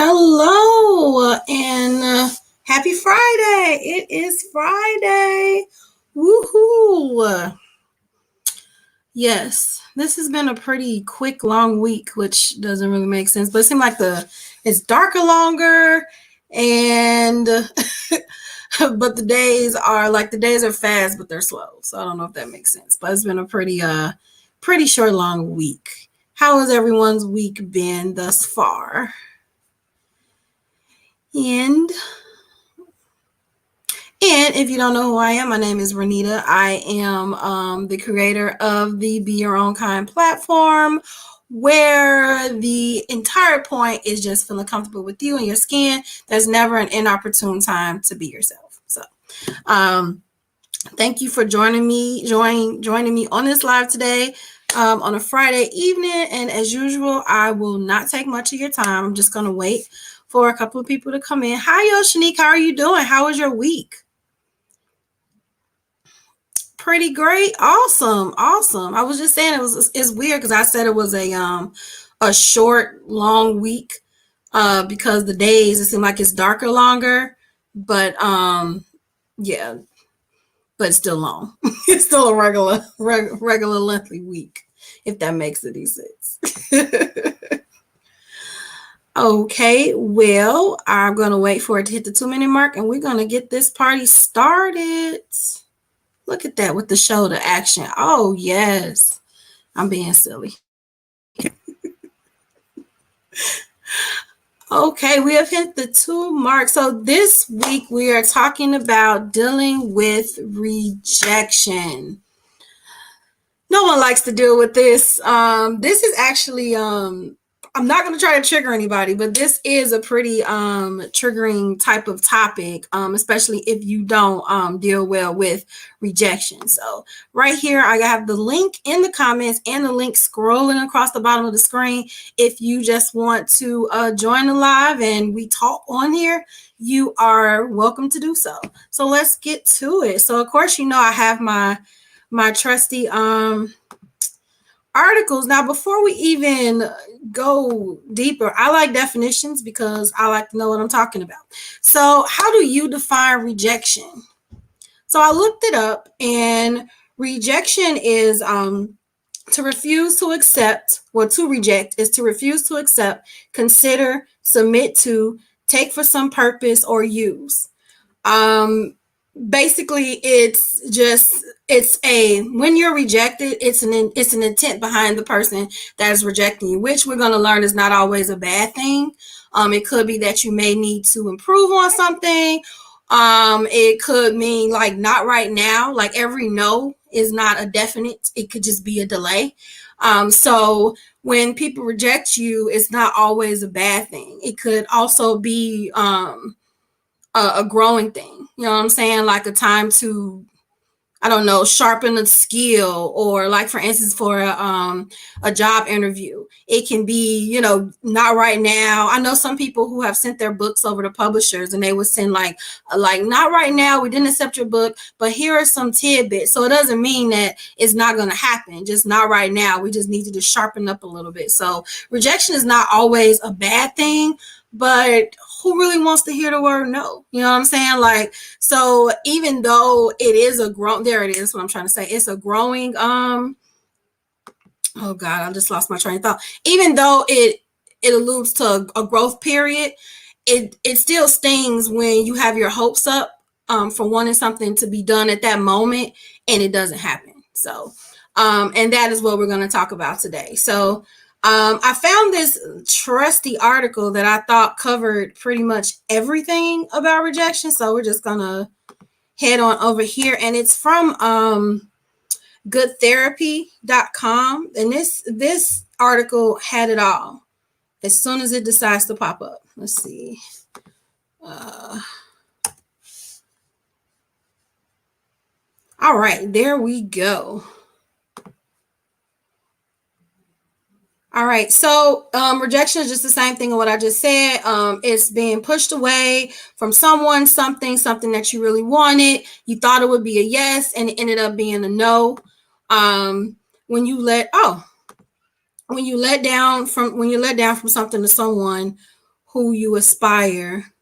Hello and happy Friday. It is Friday. Woohoo. Yes, this has been a pretty quick, long week, which doesn't really make sense, but it seems like it's darker longer and but the days are fast, but they're slow. So I don't know if that makes sense, but it's been a pretty short, long week. How has everyone's week been thus far? And And if you don't know who I am, my name is Renita. I am the creator of the Be Your Own Kind platform, where the entire point is just feeling comfortable with you and your skin. There's never an inopportune time to be yourself. So, um, thank you for joining me on this live today on a Friday evening. And as usual, I will not take much of your time. I'm just gonna wait for a couple of people to come in. Hi, Shanique. How are you doing? How was your week? Pretty great. Awesome. I was just saying it's weird because I said it was a short, long week because the days it seemed like it's darker longer, but yeah, but it's still long. It's still a regular lengthy week, if that makes any sense. Okay, well, I'm gonna wait for it to hit the 2 minute mark and we're gonna get this party started. Look at that with the shoulder action. Oh, yes. I'm being silly. Okay, we have hit the 2 mark. So this week we are talking about dealing with rejection. No one likes to deal with this. This is actually I'm not going to try to trigger anybody, but this is a pretty triggering type of topic, especially if you don't deal well with rejection. So right here, I have the link in the comments and the link scrolling across the bottom of the screen. If you just want to join the live and we talk on here, you are welcome to do so. So let's get to it. So of course, I have my trusty articles. Now, before we even go deeper, I like definitions because I like to know what I'm talking about. So how do you define rejection? So I looked it up, and rejection is to refuse to accept, or to reject is to refuse to accept, consider, submit to, take for some purpose, or use. Basically when you're rejected, it's an intent behind the person that is rejecting you, which we're going to learn is not always a bad thing. It could be that you may need to improve on something. It could mean like not right now, like every no is not a definite. It could just be a delay. So when people reject you, it's not always a bad thing. It could also be a growing thing. You know what I'm saying? Like a time to, I don't know, sharpen a skill, or like for instance, for a job interview, it can be, not right now. I know some people who have sent their books over to publishers and they would send like not right now. We didn't accept your book, but here are some tidbits. So it doesn't mean that it's not going to happen. Just not right now. We just need to just sharpen up a little bit. So rejection is not always a bad thing, but who really wants to hear the word no? You know what I'm saying? Like, so even though it is there it is, what I'm trying to say. It's a growing, oh God, I just lost my train of thought. Even though it alludes to a growth period, it still stings when you have your hopes up for wanting something to be done at that moment and it doesn't happen. So, and that is what we're going to talk about today. So, I found this trusty article that I thought covered pretty much everything about rejection. So we're just going to head on over here. And it's from goodtherapy.com. And this article had it all as soon as it decides to pop up. Let's see. All right, there we go. All right, so rejection is just the same thing of what I just said. It's being pushed away from someone, something that you really wanted. You thought it would be a yes, and it ended up being a no. When you let down from something to someone who you aspire.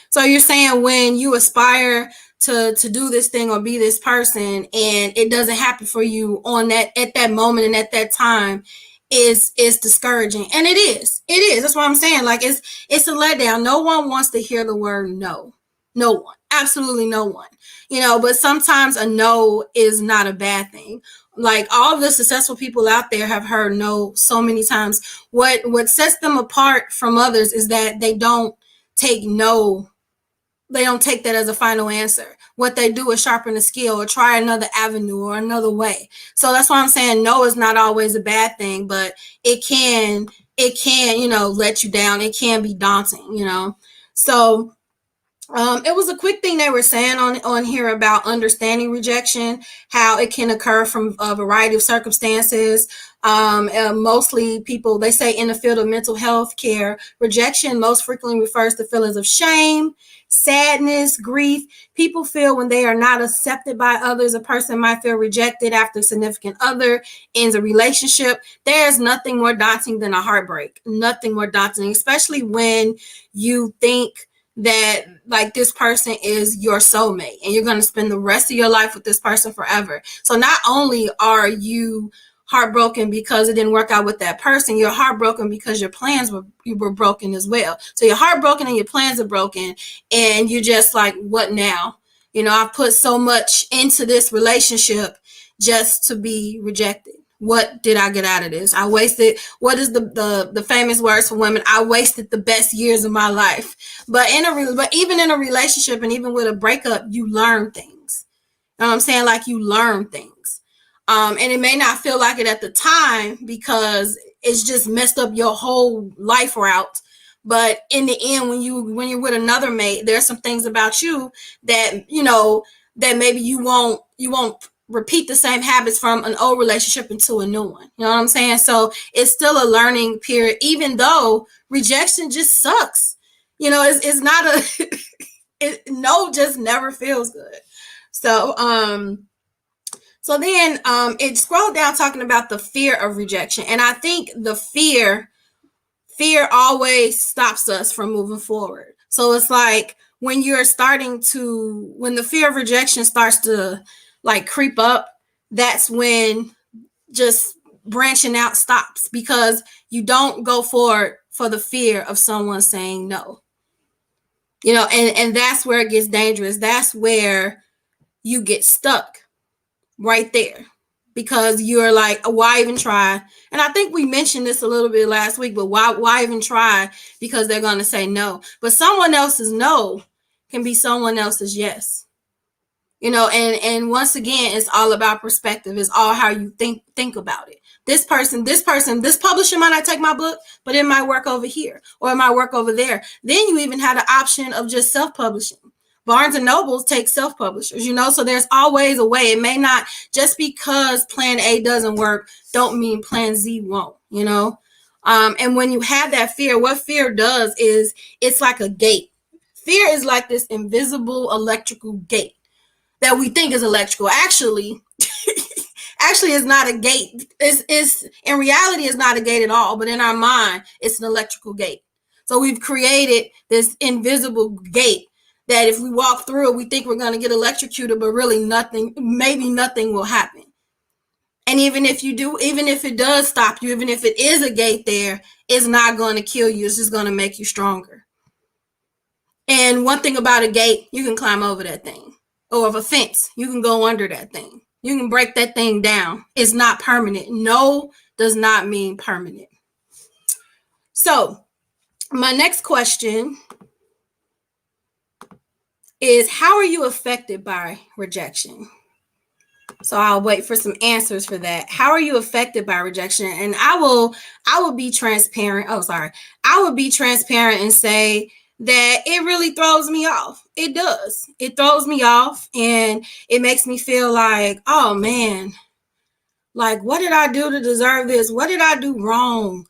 So you're saying when you aspire to do this thing or be this person and it doesn't happen for you on that at that moment and at that time is discouraging. And it is. It is. That's what I'm saying. Like it's a letdown. No one wants to hear the word no. No one. Absolutely no one. But sometimes a no is not a bad thing. Like all of the successful people out there have heard no so many times. What sets them apart from others is that take no they don't take that as a final answer. What they do is sharpen the skill or try another avenue or another way. So that's why I'm saying no is not always a bad thing, but it can let you down. It can be daunting. So it was a quick thing they were saying on here about understanding rejection, how it can occur from a variety of circumstances. Mostly people, they say in the field of mental health care, rejection most frequently refers to feelings of shame, sadness, grief. People feel when they are not accepted by others. A person might feel rejected after a significant other ends a relationship. There's nothing more daunting than a heartbreak. Nothing more daunting, especially when you think that like this person is your soulmate and you're going to spend the rest of your life with this person forever. So not only are you heartbroken because it didn't work out with that person, you're heartbroken because your plans were broken as well. So you're heartbroken and your plans are broken and you're just like, what now? I put so much into this relationship just to be rejected. What did I get out of this? I wasted, what is the famous words for women? I wasted the best years of my life. But even in a relationship and even with a breakup, you learn things. You know what I'm saying? Like you learn things. And it may not feel like it at the time because it's just messed up your whole life route. But in the end, when you're with another mate, there's some things about you that that maybe you won't repeat the same habits from an old relationship into a new one. You know what I'm saying? So it's still a learning period, even though rejection just sucks. It's not no just never feels good. So then it scrolled down talking about the fear of rejection. And I think the fear always stops us from moving forward. So it's like when the fear of rejection starts to like creep up, that's when just branching out stops because you don't go forward for the fear of someone saying no. And that's where it gets dangerous. That's where you get stuck right there because you're like, why even try? And I think we mentioned this a little bit last week, but why even try? Because they're going to say no. But someone else's no can be someone else's yes. And once again, it's all about perspective. It's all how you think about it. This publisher might not take my book, but it might work over here or it might work over there. Then you even have the option of just self-publishing. Barnes and Nobles take self-publishers, so there's always a way. It may not, just because plan A doesn't work, don't mean plan Z won't, and when you have that fear, what fear does is it's like a gate. Fear is like this invisible electrical gate that we think is electrical. Actually it's not a gate. It's in reality, it's not a gate at all, but in our mind, it's an electrical gate. So we've created this invisible gate that if we walk through it, we think we're going to get electrocuted, but really maybe nothing will happen. And even if it does stop you, even if it is a gate there, it's not going to kill you. It's just going to make you stronger. And one thing about a gate, you can climb over that thing. Or of a fence, you can go under that thing. You can break that thing down. It's not permanent. No does not mean permanent. So my next question is, how are you affected by rejection? So I'll wait for some answers for that. How are you affected by rejection? And I will be transparent. I will be transparent and say that it really throws me off. It does. It throws me off and it makes me feel like, oh man, like what did I do to deserve this? What did I do wrong?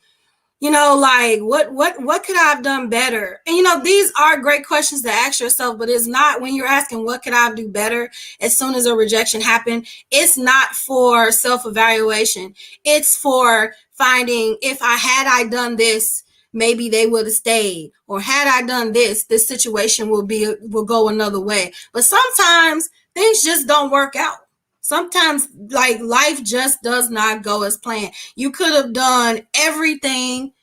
Like what could I have done better? And these are great questions to ask yourself, but it's not, when you're asking what could I do better as soon as a rejection happened, it's not for self-evaluation. It's for finding, if I done this, maybe they would have stayed, or had I done this situation will go another way. But sometimes things just don't work out. Sometimes like life just does not go as planned. You could have done everything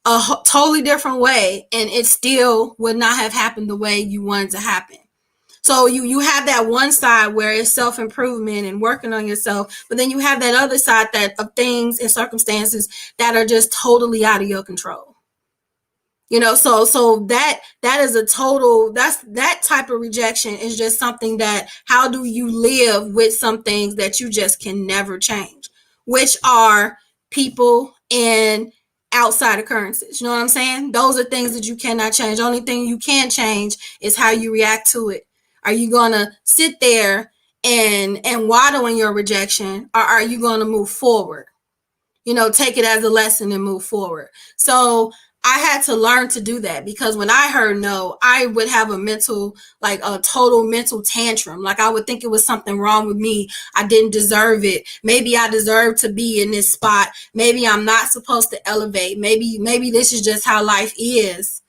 a totally different way and it still would not have happened the way you wanted to happen. So you have that one side where it's self-improvement and working on yourself, but then you have that other side that of things and circumstances that are just totally out of your control. So that is a total, that type of rejection is just something that, how do you live with some things that you just can never change, which are people and outside occurrences. You know what I'm saying? Those are things that you cannot change. The only thing you can change is how you react to it. Are you gonna sit there and waddle in your rejection, or are you gonna move forward? Take it as a lesson and move forward. So I had to learn to do that, because when I heard no, I would have like a total mental tantrum. Like I would think it was something wrong with me. I didn't deserve it. Maybe I deserve to be in this spot. Maybe I'm not supposed to elevate. Maybe this is just how life is.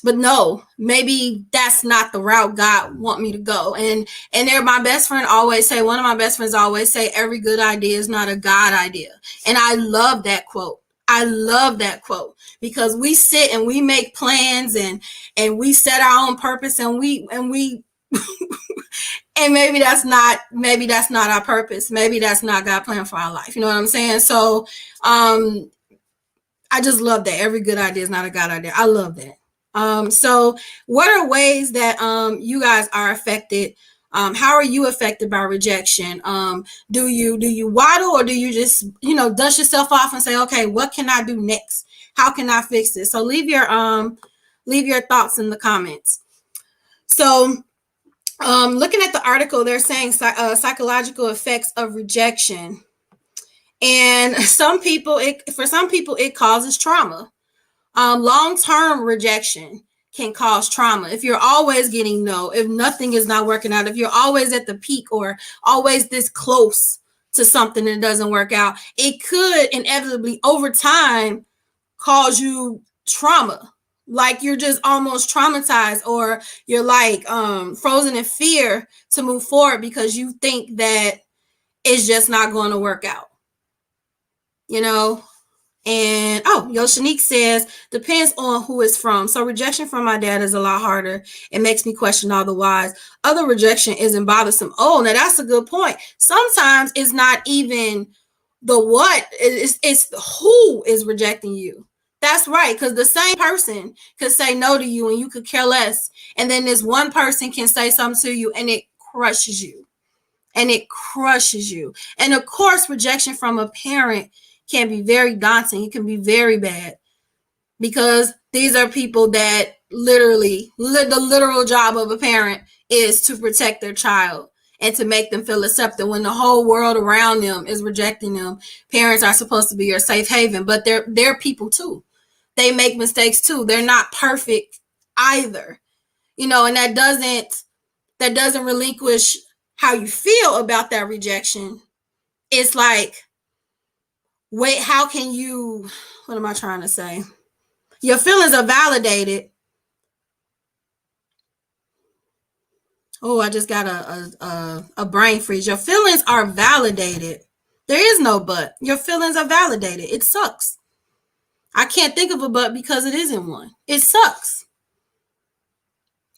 But no, maybe that's not the route God want me to go. And there, my best friend always say, one of my best friends always say, every good idea is not a God idea. And I love that quote. I love that quote, because we sit and we make plans and we set our own purpose, and we and maybe that's not our purpose. Maybe that's not God's plan for our life. You know what I'm saying? So I just love that. Every good idea is not a God idea. I love that. So what are ways that you guys are affected? How are you affected by rejection? Do you waddle, or do you just, dust yourself off and say, okay, what can I do next? How can I fix this? So leave your thoughts in the comments. So looking at the article, they're saying psychological effects of rejection. And for some people, it causes trauma. Long-term rejection can cause trauma. If you're always getting no, if nothing is not working out, if you're always at the peak or always this close to something that doesn't work out, it could inevitably over time cause you trauma. Like you're just almost traumatized, or you're like frozen in fear to move forward because you think that it's just not going to work out. And Yoshanique says, depends on who it's from. So rejection from my dad is a lot harder. It makes me question all the whys. Other rejection isn't bothersome. Oh, now that's a good point. Sometimes it's not even the what, it's who is rejecting you. That's right, because the same person could say no to you and you could care less. And then this one person can say something to you and it crushes you. And it crushes you. And of course, rejection from a parent can be very daunting. It can be very bad, because these are people that literally, the literal job of a parent is to protect their child and to make them feel accepted when the whole world around them is rejecting them. Parents are supposed to be your safe haven, but they're people too. They make mistakes too. They're not perfect either. And that doesn't relinquish how you feel about that rejection. It's like, wait, how can you, what am I trying to say? Your feelings are validated. Oh, I just got a brain freeze. Your feelings are validated. There is no but. Your feelings are validated. It sucks. I can't think of a but because it isn't one. It sucks.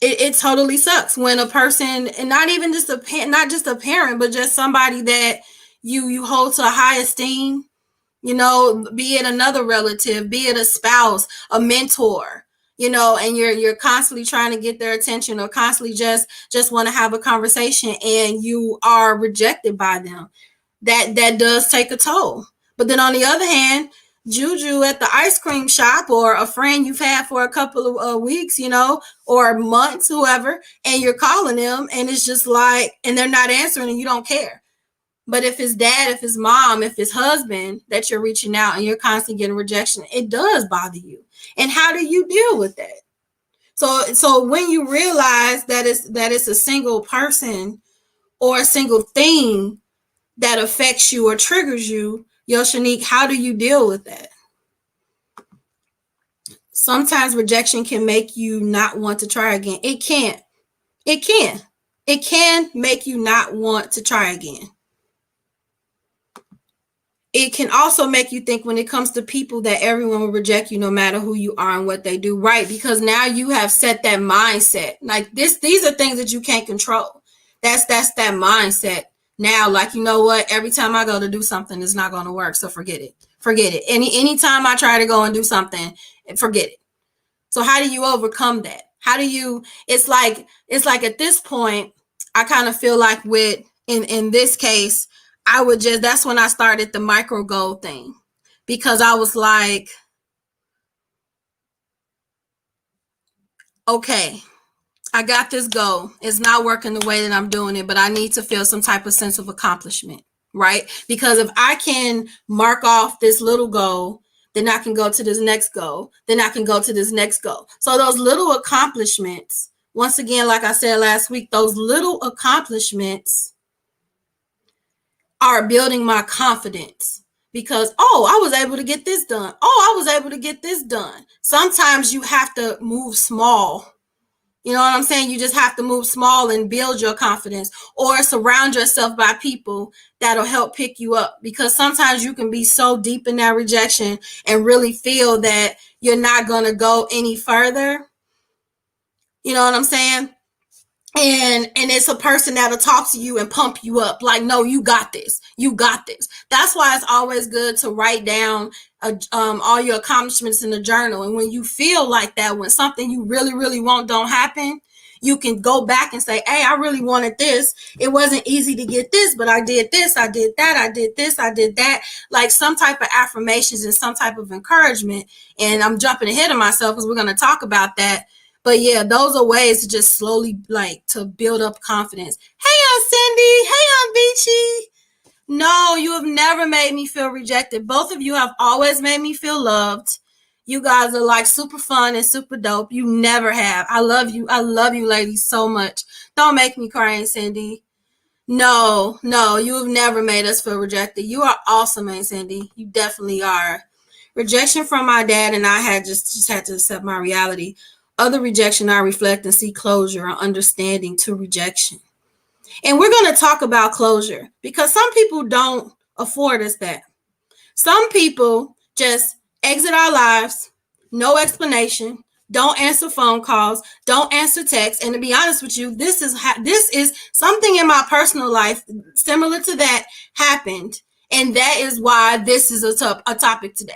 It totally sucks when a person, and not even just not just a parent, but just somebody that you hold to a high esteem, be it another relative, be it a spouse, a mentor, and you're constantly trying to get their attention, or constantly just want to have a conversation, and you are rejected by them. That does take a toll. But then on the other hand, Juju at the ice cream shop, or a friend you've had for a couple of weeks, or months, whoever, and you're calling them and it's just like, and they're not answering and you don't care. But if it's dad, if it's mom, if it's husband that you're reaching out and you're constantly getting rejection, it does bother you. And how do you deal with that? So when you realize that it's a single person or a single thing that affects you or triggers you, Yoshanique, how do you deal with that? Sometimes rejection can make you not want to try again. It can. It can. It can make you not want to try again. It can also make you think when it comes to people that everyone will reject you no matter who you are and what they do, right? Because now you have set that mindset. Like these are things that you can't control. That's that mindset. Now, like, you know what? Every time I go to do something, it's not going to work. So forget it. Forget it. Anytime I try to go and do something, forget it. So how do you overcome that? How do you, it's like at this point, I kind of feel like with in this case, I would just, that's when I started the micro goal thing, because I was like, okay, I got this goal. It's not working the way that I'm doing it, but I need to feel some type of sense of accomplishment, right? Because if I can mark off this little goal, then I can go to this next goal. Then I can go to this next goal. So those little accomplishments, once again, like I said last week, those little accomplishments are building my confidence, because, oh, I was able to get this done. Oh, I was able to get this done. Sometimes you have to move small. You know what I'm saying? You just have to move small and build your confidence, or surround yourself by people that'll help pick you up, because sometimes you can be so deep in that rejection and really feel that you're not going to go any further. You know what I'm saying? And it's a person that'll talk to you and pump you up, like, no, you got this, you got this. That's why it's always good to write down all your accomplishments in a journal. And when you feel like that, when something you really really want don't happen, you can go back and say, hey, I really wanted this. It wasn't easy to get this, but I did this, I did that, I did this, I did that. Like some type of affirmations and some type of encouragement. And I'm jumping ahead of myself because we're going to talk about that. But yeah, those are ways to just slowly, like, to build up confidence. Hey, Aunt Cindy. Hey, Aunt Beachy. No, you have never made me feel rejected. Both of you have always made me feel loved. You guys are like super fun and super dope. You never have. I love you. I love you ladies so much. Don't make me cry, Aunt Cindy. No, no, you have never made us feel rejected. You are awesome, Aunt Cindy. You definitely are. Rejection from my dad and I had just had to accept my reality. Other rejection, I reflect and see closure or understanding to rejection. And we're going to talk about closure, because some people don't afford us that. Some people just exit our lives, no explanation, don't answer phone calls, don't answer texts. And to be honest with you, this is something in my personal life similar to that happened. And that is why this is a topic today.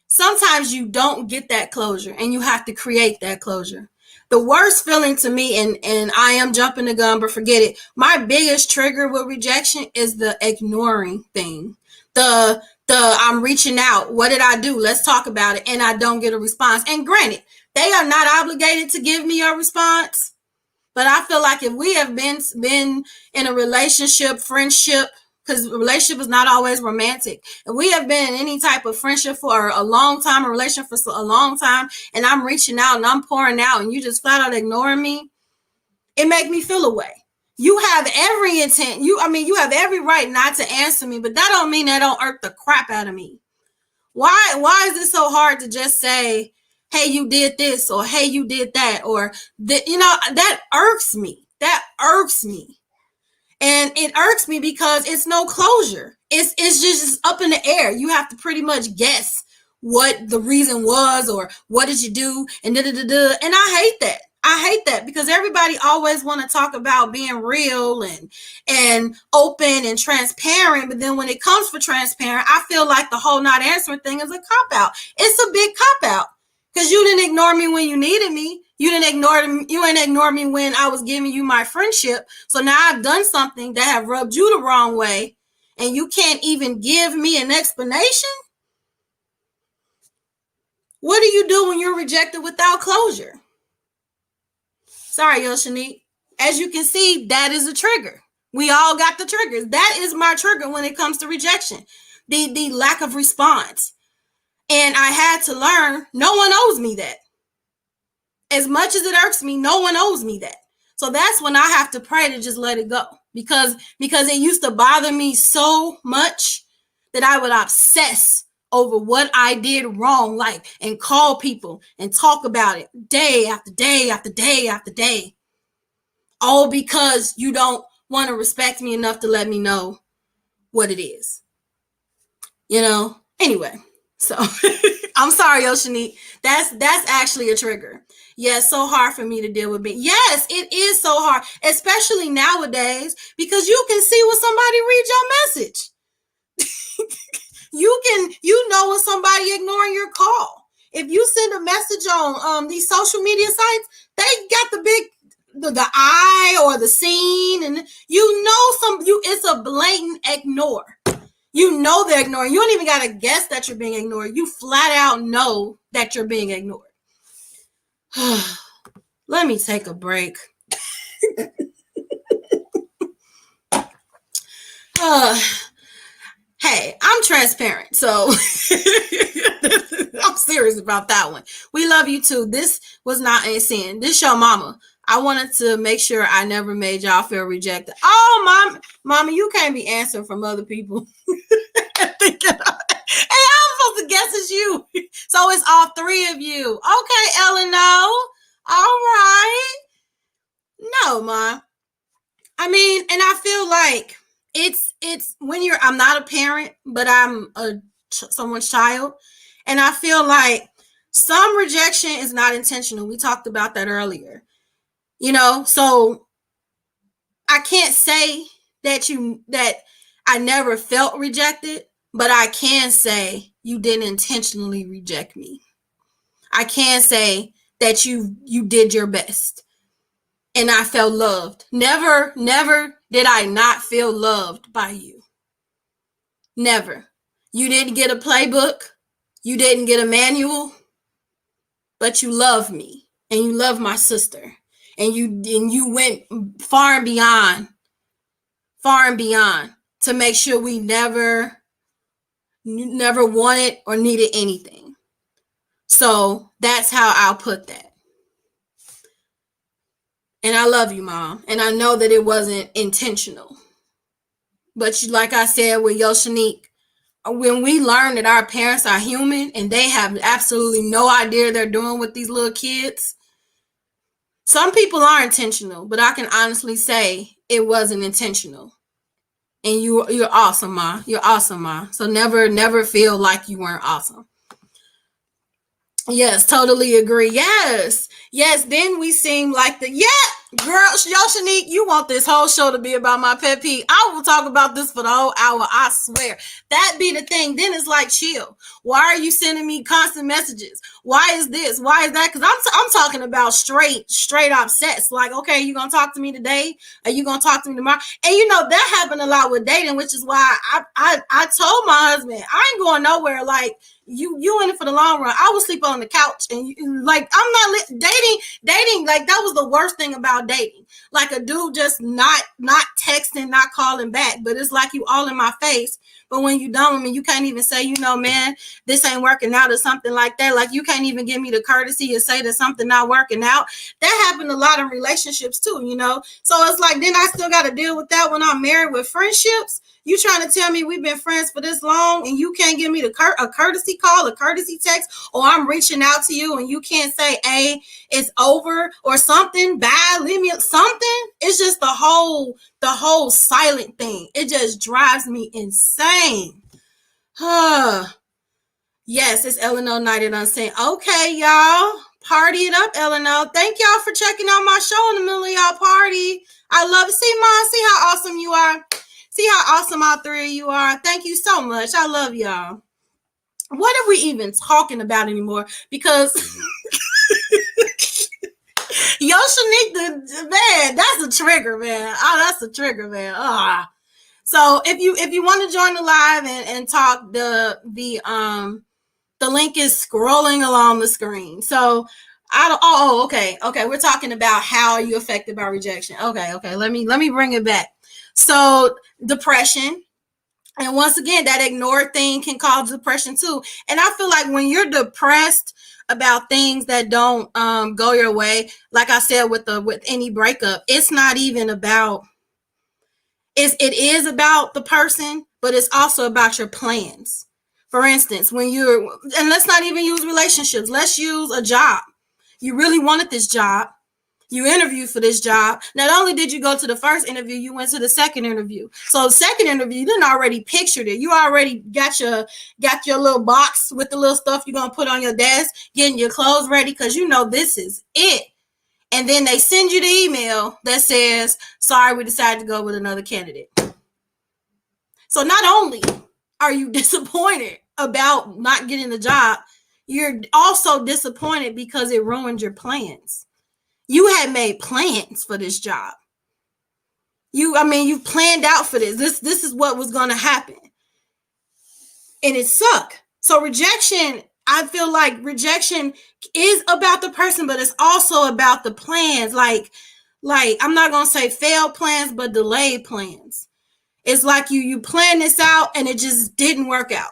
Sometimes you don't get that closure and you have to create that closure. The worst feeling to me, and I am jumping the gun, but forget it. My biggest trigger with rejection is the ignoring thing. The I'm reaching out. What did I do? Let's talk about it. And I don't get a response. And granted, they are not obligated to give me a response. But I feel like if we have been in a relationship, friendship, because a relationship is not always romantic. If we have been in any type of friendship for a long time, a relationship for a long time, and I'm reaching out and I'm pouring out and you just flat out ignoring me, it makes me feel away. You have every intent. You have every right not to answer me, but that don't mean that don't irk the crap out of me. Why is it so hard to just say, hey, you did this, or hey, you did that, or that irks me. That irks me. And it irks me because it's no closure. It's just up in the air. You have to pretty much guess what the reason was, or what did you do, and da-da-da-da. And I hate that. I hate that, because everybody always want to talk about being real and open and transparent. But then when it comes for transparent, I feel like the whole not answering thing is a cop out. It's a big cop out, because you didn't ignore me when you needed me. You didn't ignore me when I was giving you my friendship. So now I've done something that have rubbed you the wrong way, and you can't even give me an explanation. What do you do when you're rejected without closure? Sorry, Yoshanique. As you can see, that is a trigger. We all got the triggers. That is my trigger when it comes to rejection. The lack of response. And I had to learn, no one owes me that. As much as it irks me, no one owes me that. So that's when I have to pray to just let it go. Because it used to bother me so much that I would obsess over what I did wrong, like, and call people and talk about it day after day after day after day, all because you don't want to respect me enough to let me know what it is. Anyway, so I'm sorry, Oceanique. That's actually a trigger. Yeah, it's so hard for me to deal with me. Yes, it is so hard, especially nowadays, because you can see when somebody reads your message. You know when somebody ignoring your call. If you send a message on these social media sites, they got the eye or the scene, and it's a blatant ignore. You know they're ignoring. You don't even got to guess that you're being ignored. You flat out know that you're being ignored. Let me take a break. Hey, I'm transparent, so I'm serious about that one. We love you too. This was not a sin. This your mama. I wanted to make sure I never made y'all feel rejected. Oh, mama, you can't be answering from other people. Hey, I'm supposed to guess it's you. So it's all three of you. Okay, Eleanor. All right. No, Ma. I mean, and I feel like it's when I'm not a parent, but I'm someone's child, and I feel like some rejection is not intentional. We talked about that earlier. So I can't say that I never felt rejected, but I can say you didn't intentionally reject me. I can say that you did your best and I felt loved. Never did I not feel loved by you. Never. You didn't get a playbook. You didn't get a manual, but you love me and you love my sister, and you went far and beyond to make sure we never wanted or needed anything. So that's how I'll put that. And I love you, Mom. And I know that it wasn't intentional. But like I said with Yoshanique, when we learn that our parents are human and they have absolutely no idea they're doing with these little kids, some people are intentional, but I can honestly say it wasn't intentional. And you're awesome, Ma. You're awesome, Ma. So never feel like you weren't awesome. Yes, totally agree. Yes. Then we seem like girl, Yoshanique, you want this whole show to be about my pet peeve. I will talk about this for the whole hour. I swear. That be the thing. Then it's like, chill. Why are you sending me constant messages? Why is this? Why is that? Because I'm talking about straight up sets. Like, okay, you gonna talk to me today? Are you gonna talk to me tomorrow? And that happened a lot with dating, which is why I told my husband I ain't going nowhere. Like, you in it for the long run. I will sleep on the couch, and like, I'm not dating. Like, that was the worst thing about dating. Like, a dude just not texting, not calling back, but it's like you all in my face. But when you done with me, you can't even say, man, this ain't working out or something like that. Like, you can't even give me the courtesy to say that something not working out. That happened a lot in relationships too, So it's like, then I still got to deal with that when I'm married with friendships. You trying to tell me we've been friends for this long and you can't give me a courtesy call, a courtesy text, or I'm reaching out to you and you can't say, hey, it's over or something, bye, leave me something. It's just the whole silent thing. It just drives me insane. Yes, it's Eleanor Nighted Unseen. Okay, y'all. Party it up, Eleanor. Thank y'all for checking out my show in the middle of y'all party. I love it. See, Mom, see how awesome you are. See how awesome all three of you are. Thank you so much. I love y'all. What are we even talking about anymore? Because Yoshanique, man, that's a trigger, man. Oh, that's a trigger, man. So if you want to join the live and talk, the link is scrolling along the screen. So okay. We're talking about how are you affected by rejection. Okay. Let me bring it back. So depression. And once again, that ignored thing can cause depression too. And I feel like when you're depressed about things that don't go your way, like I said with any breakup, it's not even about it is about the person, but it's also about your plans For instance, and let's not even use relationships. Let's use a job. You really wanted this job. You interviewed for this job. Not only did you go to the first interview, you went to the second interview. So the second interview, you didn't already pictured it. You already got your little box with the little stuff you're gonna put on your desk, getting your clothes ready because you know this is it. And then they send you the email that says, sorry, we decided to go with another candidate. So not only are you disappointed about not getting the job, you're also disappointed because it ruined your plans. You had made plans for this job. You planned out for this. This is what was going to happen. And it sucked. So rejection, I feel like rejection is about the person, but it's also about the plans. Like I'm not going to say failed plans, but delayed plans. It's like you plan this out and it just didn't work out.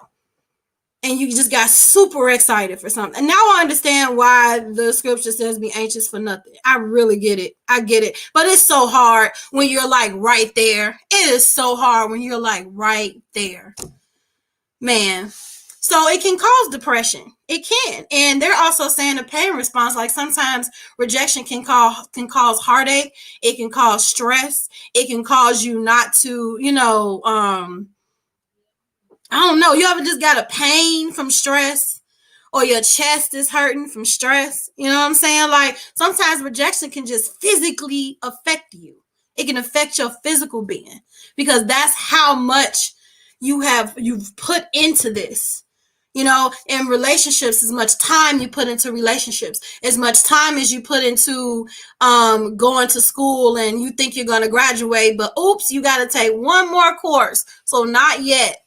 And you just got super excited for something. And now I understand why the scripture says be anxious for nothing. I really get it. I get it. But it's so hard when you're like right there. It is so hard when you're like right there. Man. So it can cause depression. It can. And they're also saying a pain response. Like sometimes rejection can cause heartache. It can cause stress. It can cause you not to, I don't know. You ever just got a pain from stress or your chest is hurting from stress? You know what I'm saying? Like sometimes rejection can just physically affect you. It can affect your physical being because that's how much you've put into this. In relationships, as much time you put into relationships, as much time as you put into going to school and you think you're going to graduate, but oops, you got to take one more course. So not yet.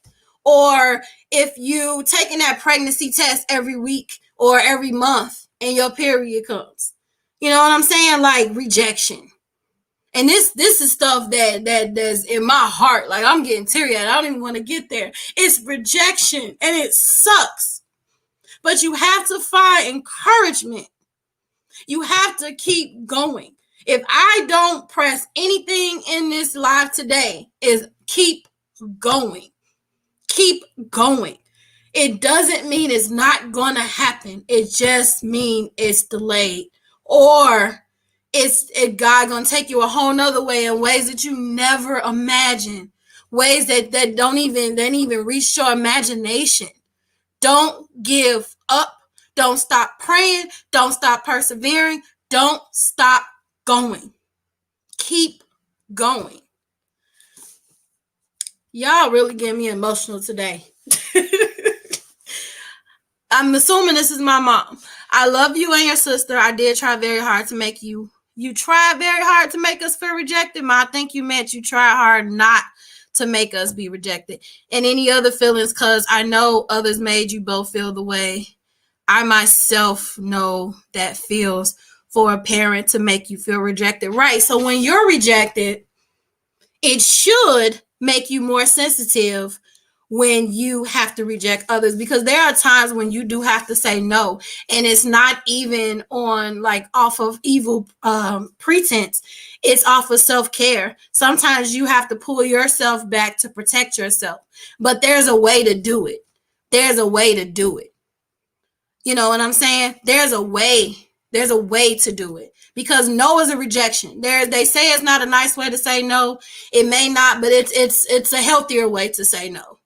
Or if you taking that pregnancy test every week or every month and your period comes. You know what I'm saying? Like rejection. And this is stuff that's in my heart. Like I'm getting teary-eyed. I don't even want to get there. It's rejection and it sucks. But you have to find encouragement. You have to keep going. If I don't press anything in this live today, is keep going. Keep going. It doesn't mean it's not gonna happen. It just means it's delayed, or it's God gonna take you a whole nother way in ways that you never imagined, ways that don't even reach your imagination. Don't give up. Don't stop praying. Don't stop persevering. Don't stop going. Keep going. Y'all really get me emotional today. I'm assuming this is my mom. I love you and your sister. I did try very hard to make you. You tried very hard to make us feel rejected. Ma, I think you meant you tried hard not to make us be rejected. And any other feelings, because I know others made you both feel the way I myself know that feels for a parent to make you feel rejected. Right. So when you're rejected, it should make you more sensitive when you have to reject others, because there are times when you do have to say no, and it's not even on like off of evil pretense. It's off of self-care. Sometimes you have to pull yourself back to protect yourself, but there's a way to do it. There's a way to do it. You know what I'm saying? There's a way to do it, because no is a rejection. They say it's not a nice way to say no. It may not, but it's a healthier way to say no.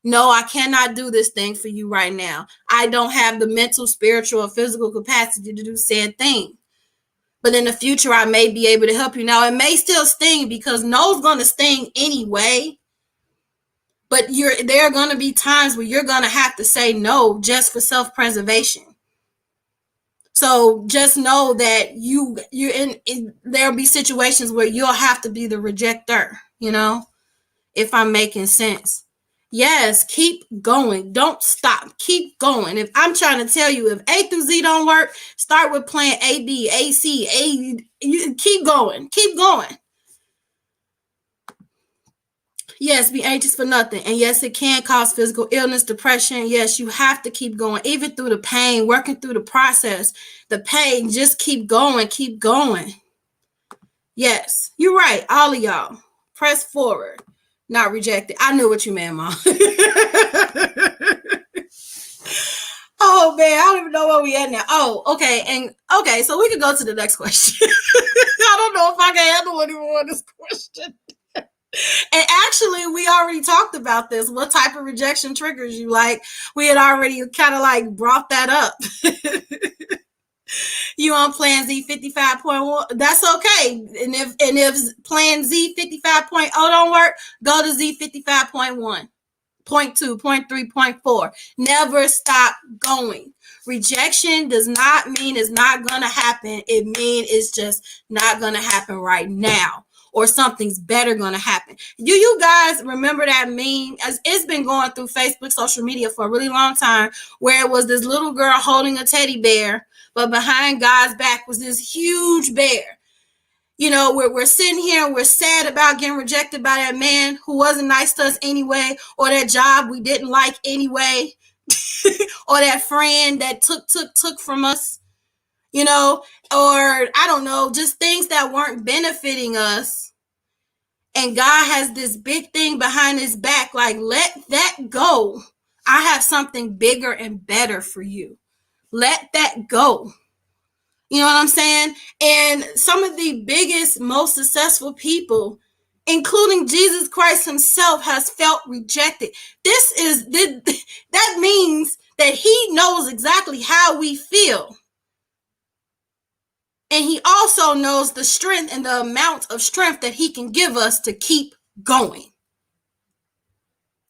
No, I cannot do this thing for you right now. I don't have the mental, spiritual, or physical capacity to do said thing. But in the future, I may be able to help you. Now, it may still sting, because no's going to sting anyway. But there are going to be times where you're going to have to say no just for self-preservation. So just know that there'll be situations where you'll have to be the rejecter, if I'm making sense. Yes, keep going. Don't stop. Keep going. If I'm trying to tell you, if A through Z don't work, start with plan A, B, A, C, A. You keep going. Keep going. Yes, be anxious for nothing. And yes, it can cause physical illness, depression. Yes, you have to keep going, even through the pain, working through the process, the pain. Just keep going. Keep going. Yes, you're right. All of y'all. Press forward. Not rejected. I knew what you meant, Mom. Oh man, I don't even know where we at now. Oh, okay, and okay, so we can go to the next question. I don't know if I can handle anymore this question. And actually, we already talked about this. What type of rejection triggers you like? We had already kind of like brought that up. You on Plan Z 55.1? That's okay. And if Plan Z 55.0 don't work, go to Z 55.1. Point two, point three, point four. Never stop going. Rejection does not mean it's not gonna happen. It means it's just not gonna happen right now, or something's better gonna happen. Do you guys remember that meme? As it's been going through Facebook, social media for a really long time, where it was this little girl holding a teddy bear, but behind God's back was this huge bear. You know, we're sitting here and we're sad about getting rejected by that man who wasn't nice to us anyway, or that job we didn't like anyway, or that friend that took from us, you know, or I don't know, just things that weren't benefiting us. And God has this big thing behind his back, like, let that go. I have something bigger and better for you. Let that go. You know what I'm saying? And some of the biggest, most successful people, including Jesus Christ himself, has felt rejected. That means that he knows exactly how we feel. And he also knows the strength and the amount of strength that he can give us to keep going.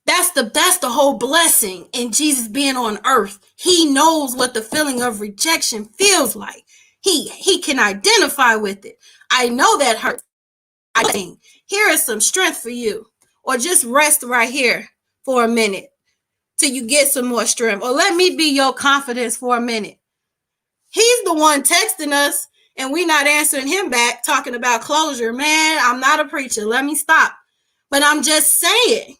That's the whole blessing in Jesus being on earth. He knows what the feeling of rejection feels like. He can identify with it. I know that hurts. Here is some strength for you. Or just rest right here for a minute till you get some more strength. Or let me be your confidence for a minute. He's the one texting us and we not answering him back, talking about closure. Man, I'm not a preacher. Let me stop. But I'm just saying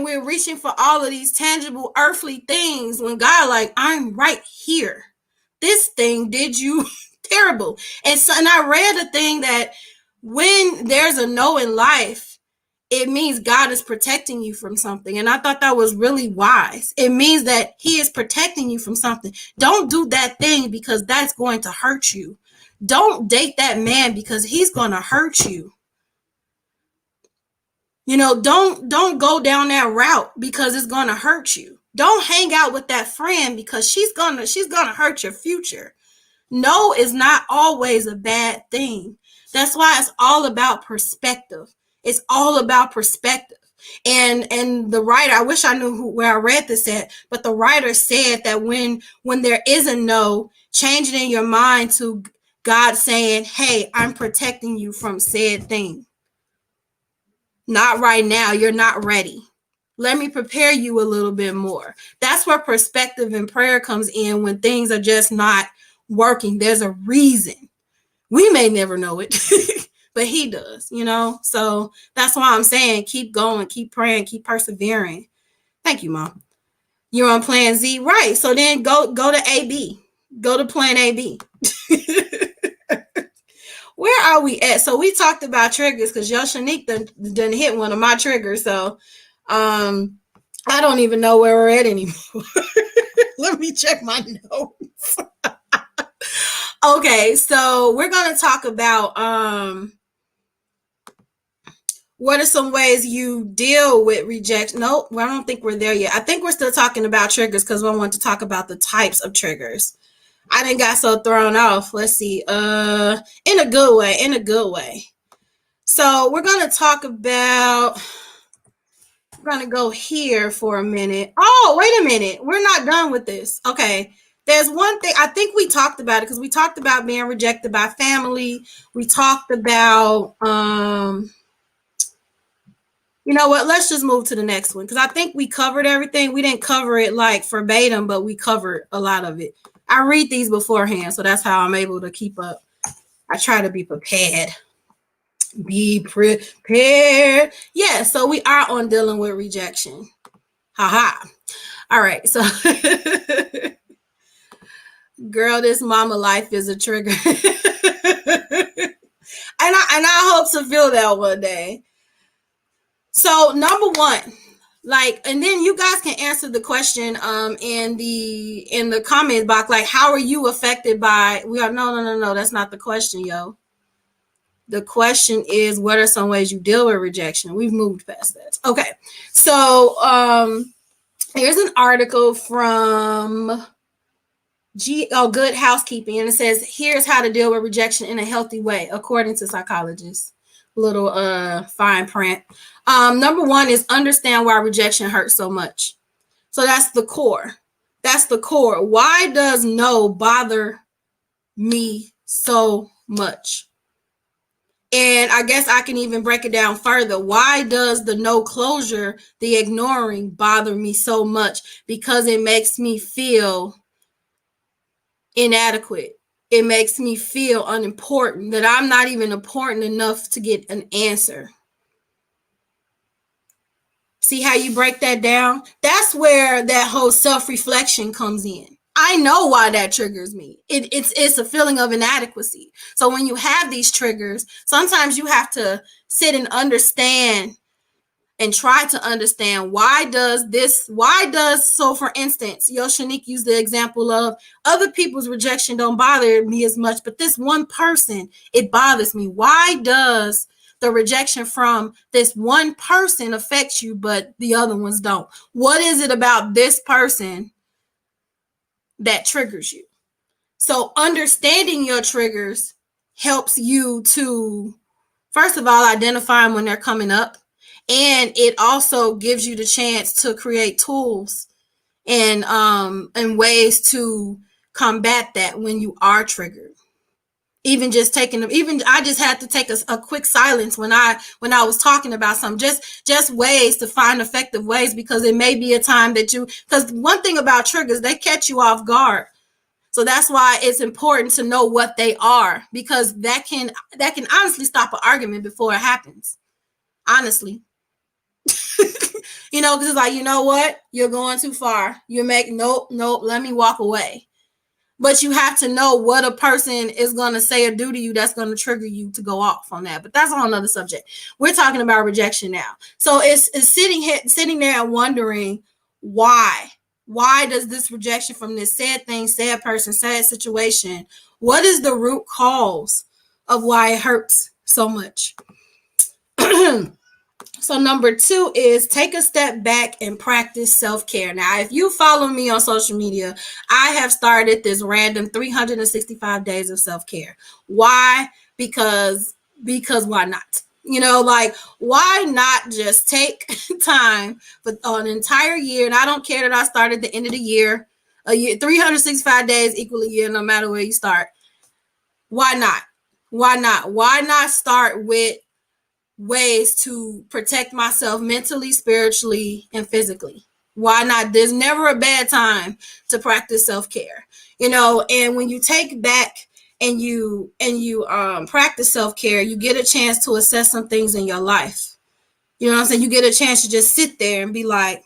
we're reaching for all of these tangible earthly things when God, like, I'm right here. This thing did you terrible. And I read a thing that when there's a no in life, it means God is protecting you from something. And I thought that was really wise. It means that he is protecting you from something. Don't do that thing because that's going to hurt you. Don't date that man because he's going to hurt you. You know, don't go down that route because it's going to hurt you. Don't hang out with that friend because she's going to hurt your future. No is not always a bad thing. That's why it's all about perspective. It's all about perspective. And the writer, I wish I knew where I read this at, but the writer said that when there is a no, change it in your mind to God saying, hey, I'm protecting you from said thing. Not right now. You're not ready. Let me prepare you a little bit more. That's where perspective and prayer comes in when things are just not working. There's a reason. We may never know it, but he does, you know? So that's why I'm saying keep going, keep praying, keep persevering. Thank you, Mom. You're on Plan Z. Right. So then go to AB. Go to Plan AB. Where are we at? So we talked about triggers because Yoshanique done hit one of my triggers. So I don't even know where we're at anymore. Let me check my notes. Okay, so we're going to talk about what are some ways you deal with rejection. Nope, I don't think we're there yet. I think we're still talking about triggers because we want to talk about the types of triggers. I didn't got so thrown off. Let's see. In a good way. So we're going to talk about, we're going to go here for a minute. Oh, wait a minute. We're not done with this. Okay. There's one thing, I think we talked about it because we talked about being rejected by family. We talked about, you know what? Let's just move to the next one because I think we covered everything. We didn't cover it like verbatim, but we covered a lot of it. I read these beforehand, so that's how I'm able to keep up. I try to be prepared. Be prepared. Yeah, so we are on dealing with rejection. Haha. All right, so girl, this mama life is a trigger. and I hope to feel that one day. So number one, Like, and then you guys can answer the question in the comment box, like, how are you affected by, we are, no, that's not the question, yo. The question is, what are some ways you deal with rejection? We've moved past that. Okay. So here's an article from Good Housekeeping, and it says, here's how to deal with rejection in a healthy way, according to psychologists. Little fine print. Number one is understand why rejection hurts so much. So that's the core. That's the core. Why does no bother me so much? And I guess I can even break it down further. Why does the no closure, the ignoring, bother me so much? Because it makes me feel inadequate. It makes me feel unimportant, that I'm not even important enough to get an answer. See how you break that down? That's where that whole self-reflection comes in. I know why that triggers me. It's a feeling of inadequacy. So when you have these triggers, sometimes you have to sit and understand and try to understand so for instance, Shanique used the example of other people's rejection don't bother me as much, but this one person, it bothers me. Why does the rejection from this one person affect you, but the other ones don't? What is it about this person that triggers you? So understanding your triggers helps you to, first of all, identify them when they're coming up. And it also gives you the chance to create tools and ways to combat that when you are triggered. Even just taking them, even I just had to take a quick silence when I was talking about something, just ways to find effective ways, because it may be a time that because one thing about triggers, they catch you off guard. So that's why it's important to know what they are, because that can honestly stop an argument before it happens. Honestly. Because it's like, you know what? You're going too far. Nope, let me walk away. But you have to know what a person is going to say or do to you that's going to trigger you to go off on that. But that's a whole nother subject. We're talking about rejection now. So it's sitting there and wondering why. Why does this rejection from this sad thing, sad person, sad situation, what is the root cause of why it hurts so much? So number 2 is take a step back and practice self-care. Now, if you follow me on social media, I have started this random 365 days of self-care. Why? Because why not? Why not just take time for an entire year? And I don't care that I started at the end of the year. A year, 365 days equal a year, no matter where you start. Why not? Why not? Why not start with ways to protect myself mentally, spiritually, and physically? Why not? There's never a bad time to practice self-care. And when you take back and you practice self-care, you get a chance to assess some things in your life. You know what I'm saying? You get a chance to just sit there and be like,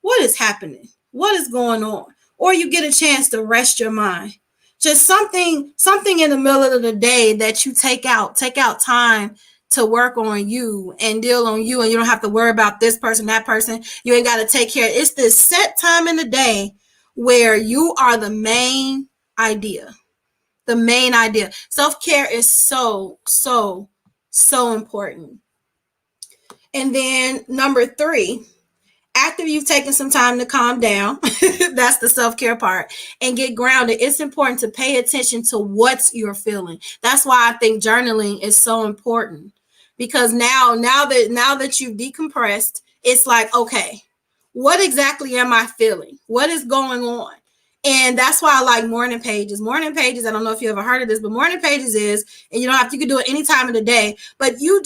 what is happening? What is going on? Or you get a chance to rest your mind. Just something in the middle of the day that you take out time to work on you and deal on you, and you don't have to worry about this person, that person. You ain't got to take care. It's this set time in the day where you are the main idea. The main idea. Self-care is so, so, so important. And then number 3, after you've taken some time to calm down, that's the self-care part, and get grounded, it's important to pay attention to what you're feeling. That's why I think journaling is so important, because now that you've decompressed, it's like, okay, what exactly am I feeling? What is going on? And that's why I like morning pages. Morning pages, I don't know if you ever heard of this, but morning pages is, and you can do it any time of the day, but you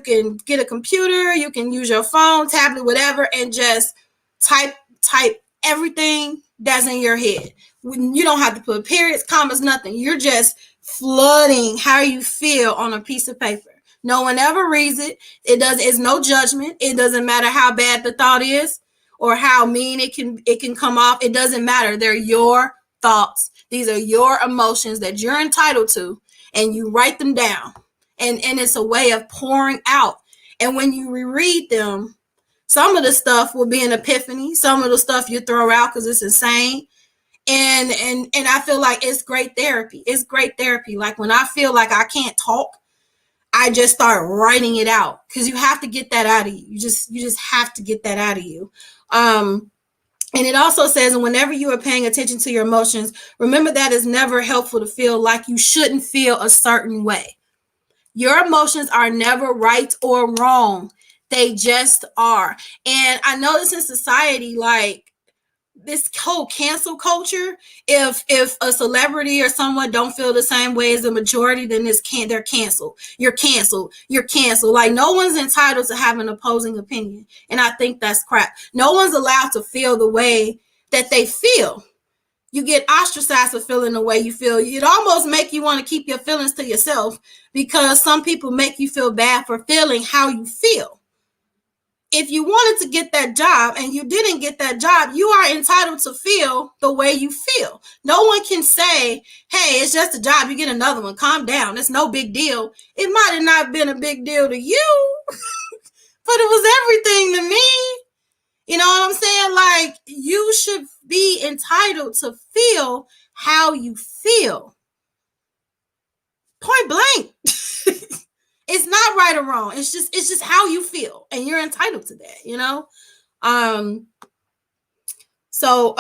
can get a computer, you can use your phone, tablet, whatever, and just type everything that's in your head. You don't have to put periods, commas, nothing. You're just flooding how you feel on a piece of paper. No one ever reads it. It's no judgment. It doesn't matter how bad the thought is or how mean it can come off. It doesn't matter. They're your thoughts. These are your emotions that you're entitled to, and you write them down. And it's a way of pouring out. And when you reread them, Some of the stuff will be an epiphany. Some of the stuff you throw out because it's insane. And I feel like it's great therapy. It's great therapy. Like when I feel like I can't talk, I just start writing it out because you have to get that out of you. You just have to get that out of you. And it also says, and whenever you are paying attention to your emotions, remember that it's never helpful to feel like you shouldn't feel a certain way. Your emotions are never right or wrong. They just are. And I notice in society, like this whole cancel culture, if a celebrity or someone don't feel the same way as the majority, then they're canceled. You're canceled. You're canceled. Like no one's entitled to have an opposing opinion. And I think that's crap. No one's allowed to feel the way that they feel. You get ostracized for feeling the way you feel. It almost make you want to keep your feelings to yourself because some people make you feel bad for feeling how you feel. If you wanted to get that job and you didn't get that job, you are entitled to feel the way you feel. No one can say, hey, it's just a job, you get another one, calm down, it's no big deal. It might have not been a big deal to you, but it was everything to me. You know what I'm saying? Like, you should be entitled to feel how you feel. Point blank. It's not right or wrong. It's just how you feel, and you're entitled to that, you know? So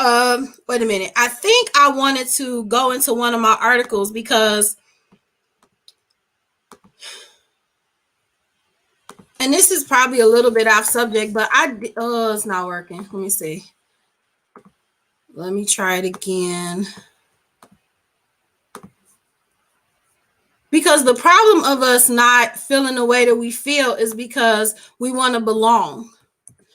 wait a minute. I think I wanted to go into one of my articles because, and this is probably a little bit off subject, but it's not working. Let me see. Let me try it again. Because the problem of us not feeling the way that we feel is because we want to belong.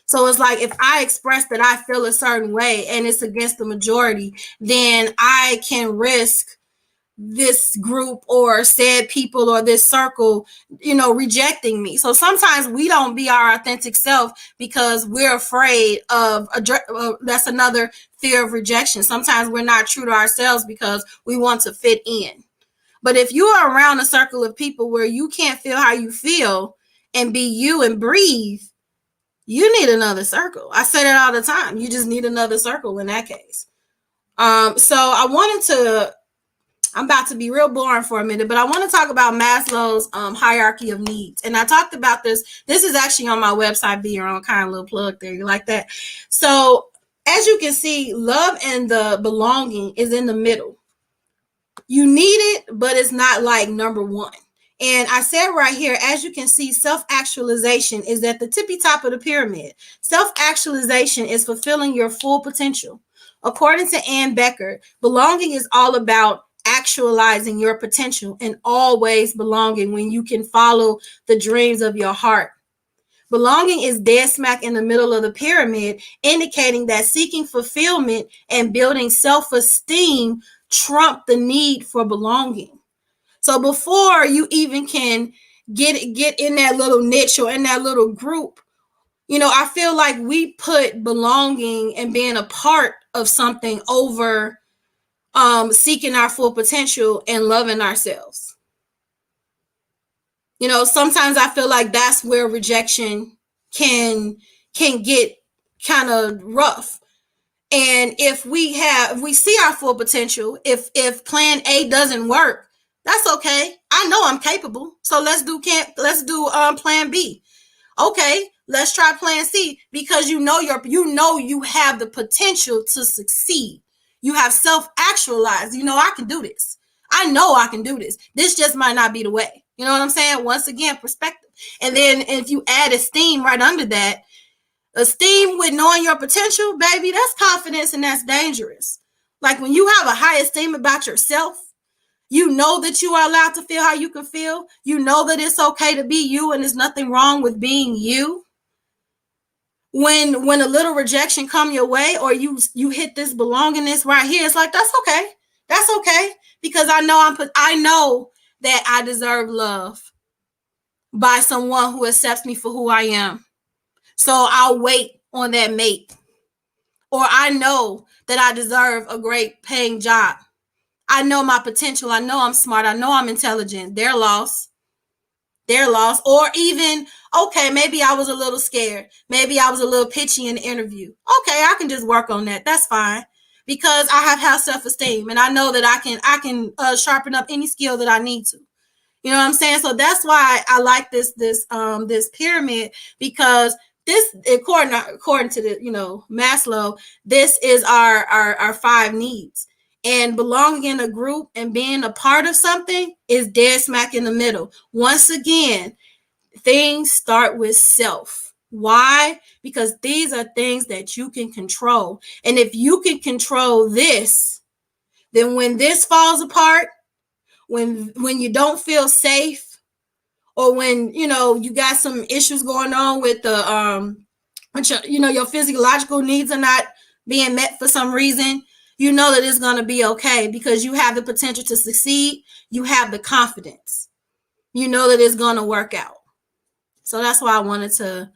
So it's like if I express that I feel a certain way and it's against the majority, then I can risk this group or said people or this circle, rejecting me. So sometimes we don't be our authentic self because we're afraid of that's another fear of rejection. Sometimes we're not true to ourselves because we want to fit in. But if you are around a circle of people where you can't feel how you feel and be you and breathe, you need another circle. I say that all the time. You just need another circle in that case. So I'm about to be real boring for a minute, but I want to talk about Maslow's hierarchy of needs. And I talked about this. This is actually on my website, Be Your Own Kind, little plug there. You like that? So as you can see, love and the belonging is in the middle. You need it, but it's not like number one. And I said right here, as you can see, self-actualization is at the tippy top of the pyramid. Self-actualization is fulfilling your full potential. According to Ann Becker, belonging is all about actualizing your potential and always belonging when you can follow the dreams of your heart. Belonging is dead smack in the middle of the pyramid, indicating that seeking fulfillment and building self-esteem trump the need for belonging. So before you even can get in that little niche or in that little group, I feel like we put belonging and being a part of something over seeking our full potential and loving ourselves. Sometimes I feel like that's where rejection can get kind of rough. And if we see our full potential, if plan A doesn't work, that's okay. I know I'm capable. So let's do plan B. Okay, let's try plan C because you have the potential to succeed. You have self-actualized. I can do this. I know I can do this. This just might not be the way. You know what I'm saying? Once again, perspective. And then if you add esteem right under that, esteem with knowing your potential, baby, that's confidence and that's dangerous. Like when you have a high esteem about yourself, you know that you are allowed to feel how you can feel. You know that it's okay to be you and there's nothing wrong with being you. When a little rejection come your way or you hit this belongingness right here, it's like, that's okay. That's okay. Because I know that I deserve love by someone who accepts me for who I am. So I'll wait on that mate. Or I know that I deserve a great paying job. I know my potential. I know I'm smart. I know I'm intelligent. They're lost. their loss, or even, okay, maybe I was a little scared, maybe I was a little pitchy in the interview. Okay, I can just work on that. That's fine, because I have high self-esteem, and I know that I can sharpen up any skill that I need to. You know what I'm saying? So that's why I like this pyramid, because this, according to the, Maslow, this is our five needs. And belonging in a group and being a part of something is dead smack in the middle. Once again, things start with self. Why? Because these are things that you can control. And if you can control this, then when this falls apart, when you don't feel safe, or when you got some issues going on with your physiological needs are not being met for some reason, you know that it's going to be okay, because you have the potential to succeed. You have the confidence. You know that it's going to work out. So that's why I wanted to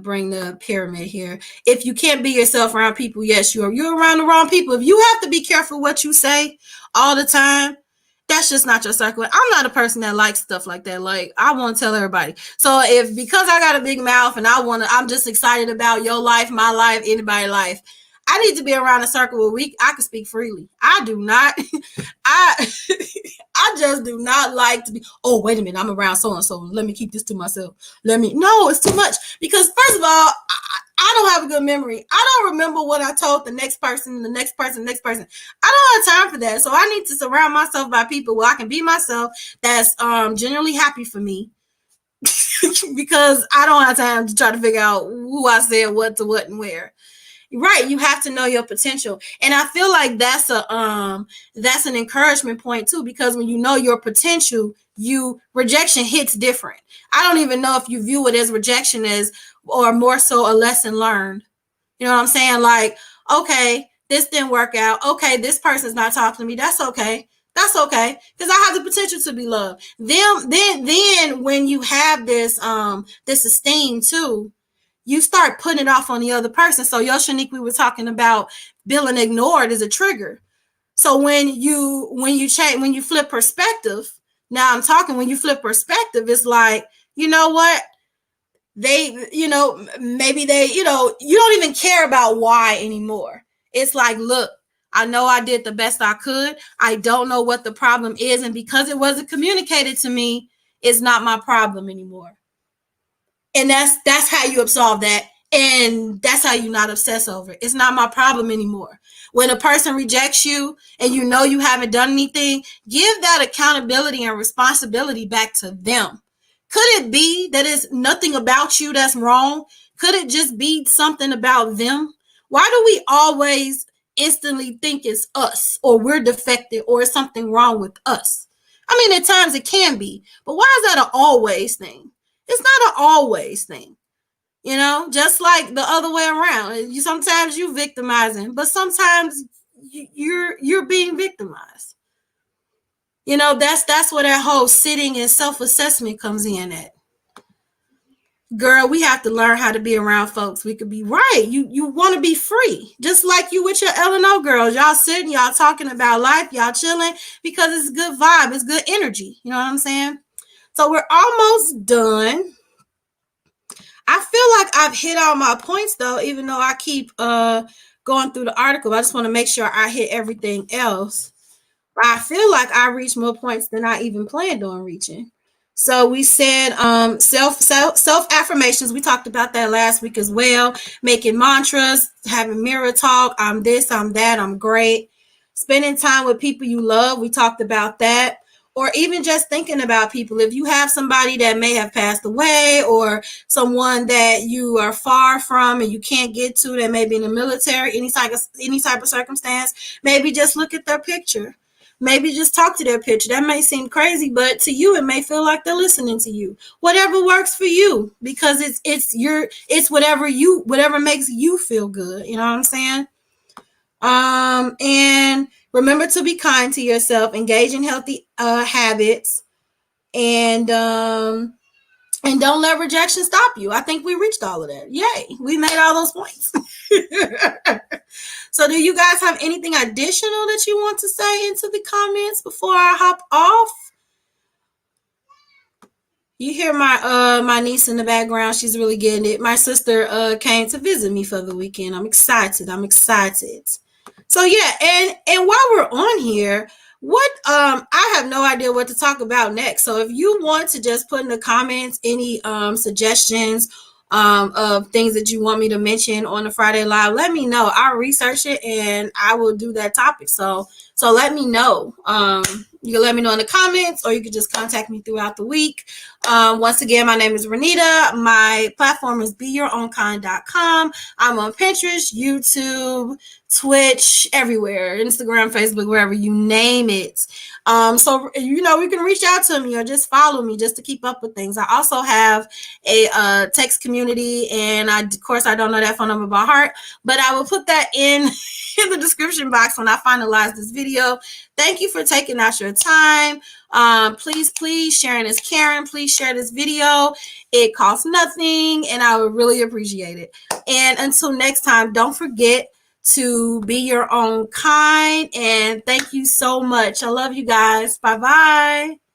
bring the pyramid here. If you can't be yourself around people, yes, you're around the wrong people. If you have to be careful what you say all the time, that's just not your circle. I'm not a person that likes stuff like that. Like, I want to tell everybody. So if, because I got a big mouth and I'm just excited about your life, my life, anybody's life, I need to be around a circle where I can speak freely. I do not, I, I just do not like to be, oh, wait a minute, I'm around so and so, let me keep this to myself. No, it's too much. Because first of all, I don't have a good memory. I don't remember what I told the next person, the next person, the next person. I don't have time for that. So I need to surround myself by people where I can be myself, that's genuinely happy for me. Because I don't have time to try to figure out who I said what to what and where. Right, you have to know your potential. And I feel like that's an encouragement point too, because when you know your potential, rejection hits different. I don't even know if you view it as rejection as, or more so a lesson learned. You know what I'm saying? Like, okay, this didn't work out. Okay, this person's not talking to me. That's okay. That's okay, because I have the potential to be loved. Then when you have this esteem too, you start putting it off on the other person. So Yoshanique, we were talking about feeling ignored is a trigger. So when you flip perspective, now I'm talking, when you flip perspective, it's like, you know what? Maybe you don't even care about why anymore. It's like, look, I know I did the best I could. I don't know what the problem is. And because it wasn't communicated to me, it's not my problem anymore. And that's how you absolve that, and that's how you not obsess over it. It's not my problem anymore. When a person rejects you and you know you haven't done anything, give that accountability and responsibility back to them. Could it be that it's nothing about you that's wrong? Could it just be something about them? Why do we always instantly think it's us, or we're defective, or it's something wrong with us? I mean, at times it can be, but why is that an always thing? It's not an always thing. Just like the other way around. Sometimes you victimizing, but sometimes you're being victimized. That's where that whole sitting and self-assessment comes in at. Girl, we have to learn how to be around folks. We could be right. You want to be free. Just like you with your L&O girls. Y'all sitting, y'all talking about life, y'all chilling, because it's good vibe, it's good energy. You know what I'm saying? So we're almost done. I feel like I've hit all my points though, even though I keep going through the article. I just want to make sure I hit everything else. I feel like I reached more points than I even planned on reaching. So we said self affirmations. We talked about that last week as well. Making mantras, having mirror talk. I'm this, I'm that, I'm great. Spending time with people you love. We talked about that. Or even just thinking about people. If you have somebody that may have passed away, or someone that you are far from and you can't get to, that may be in the military, any type of circumstance, maybe just look at their picture. Maybe just talk to their picture. That may seem crazy, but to you, it may feel like they're listening to you. Whatever works for you, because it's whatever makes you feel good. You know what I'm saying? And remember to be kind to yourself, engage in healthy habits, and don't let rejection stop you. I think we reached all of that. Yay, we made all those points. So do you guys have anything additional that you want to say into the comments before I hop off? You hear my niece in the background. She's really getting it. My sister came to visit me for the weekend. I'm excited. I'm excited. So yeah, and while we're on here, what I have no idea what to talk about next. So if you want to just put in the comments any suggestions of things that you want me to mention on the Friday Live, let me know. I'll research it and I will do that topic. So let me know. You can let me know in the comments, or you can just contact me throughout the week. Once again, my name is Renita. My platform is beyourownkind.com. I'm on Pinterest, YouTube, Twitch, everywhere, Instagram, Facebook, wherever you name it. So you can reach out to me or just follow me just to keep up with things. I also have a text community, and of course I don't know that phone number by heart, but I will put that in in the description box when I finalize this video. Thank you for taking out your time. Please, sharing is caring. Please share this video. It costs nothing, and I would really appreciate it. And until next time, don't forget to be your own kind. And thank you so much. I love you guys. Bye bye.